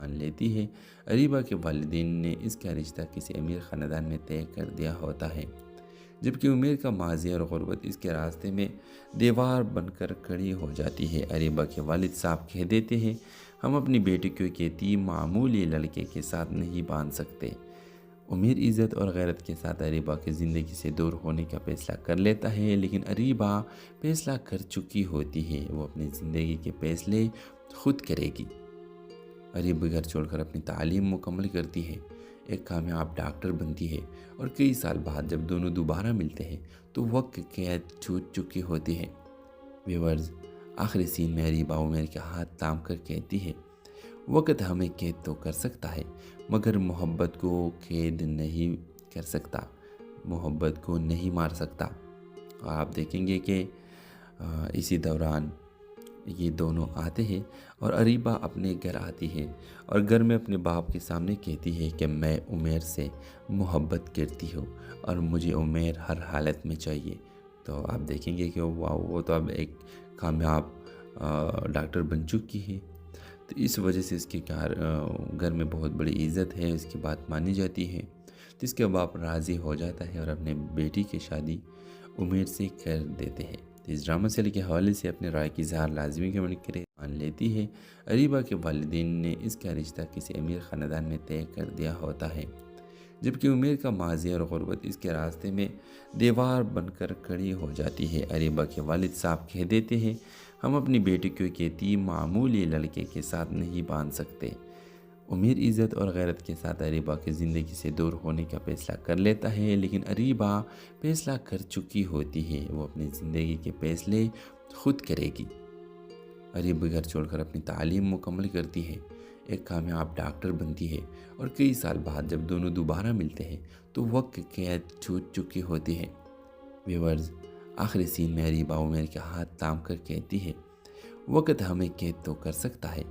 مان لیتی ہے۔ اریبہ کے والدین نے اس کا رشتہ کسی امیر خاندان میں طے کر دیا ہوتا ہے، جبکہ عمیر کا ماضی اور غربت اس کے راستے میں دیوار بن کر کھڑی ہو جاتی ہے۔ اریبہ کے والد صاحب کہہ دیتے ہیں، ہم اپنی بیٹی کو ایک یتیم معمولی لڑکے کے ساتھ نہیں باندھ سکتے۔ عمیر عزت اور غیرت کے ساتھ اریبہ کی زندگی سے دور ہونے کا فیصلہ کر لیتا ہے، لیکن اریبہ فیصلہ کر چکی ہوتی ہے، وہ اپنی زندگی کے فیصلے خود کرے گی۔ اریبہ گھر چھوڑ کر اپنی تعلیم مکمل کرتی ہے، ایک کامیاب ڈاکٹر بنتی ہے، اور کئی سال بعد جب دونوں دوبارہ ملتے ہیں تو وقت قید چھوٹ چکی ہوتی ہے۔ ویورز، آخری سین میں اریبہ عمیر کے ہاتھ تھام کر کہتی ہے، وقت ہمیں قید تو کر سکتا ہے مگر محبت کو قید نہیں کر سکتا، محبت کو نہیں مار سکتا۔ آپ دیکھیں گے کہ اسی دوران یہ دونوں آتے ہیں اور اریبہ اپنے گھر آتی ہے اور گھر میں اپنے باپ کے سامنے کہتی ہے کہ میں عمیر سے محبت کرتی ہوں اور مجھے عمیر ہر حالت میں چاہیے۔ تو آپ دیکھیں گے کہ وہ تو اب ایک کامیاب ڈاکٹر بن چکی ہے، تو اس وجہ سے اس کے گھر میں بہت بڑی عزت ہے، اس کی بات مانی جاتی ہے، تو اس کے باپ راضی ہو جاتا ہے اور اپنے بیٹی کی شادی عمیر سے کر دیتے ہیں۔ اس ڈرامہ سیریل کے حوالے سے اپنے رائے کی اظہار لازمی کمنٹ کریں۔ مان لیتی ہے، اریبہ کے والدین نے اس کا رشتہ کسی امیر خاندان میں طے کر دیا ہوتا ہے، جبکہ عمیر کا ماضی اور غربت اس کے راستے میں دیوار بن کر کھڑی ہو جاتی ہے۔ اریبہ کے والد صاحب کہہ دیتے ہیں، ہم اپنی بیٹی کو ایک یتیم معمولی لڑکے کے ساتھ نہیں باندھ سکتے۔ عمیر عزت اور غیرت کے ساتھ اریبہ کی زندگی سے دور ہونے کا فیصلہ کر لیتا ہے، لیکن اریبہ فیصلہ کر چکی ہوتی ہے، وہ اپنی زندگی کے فیصلے خود کرے گی۔ اریبہ گھر چھوڑ کر اپنی تعلیم مکمل کرتی ہے، ایک کامیاب ڈاکٹر بنتی ہے، اور کئی سال بعد جب دونوں دوبارہ ملتے ہیں تو وقت قید چھوٹ چکی ہوتی ہے۔ ویورز، آخری سین میں اریبہ عمیر کے ہاتھ تھام کر کہتی ہے، وقت ہمیں قید تو کر سکتا ہے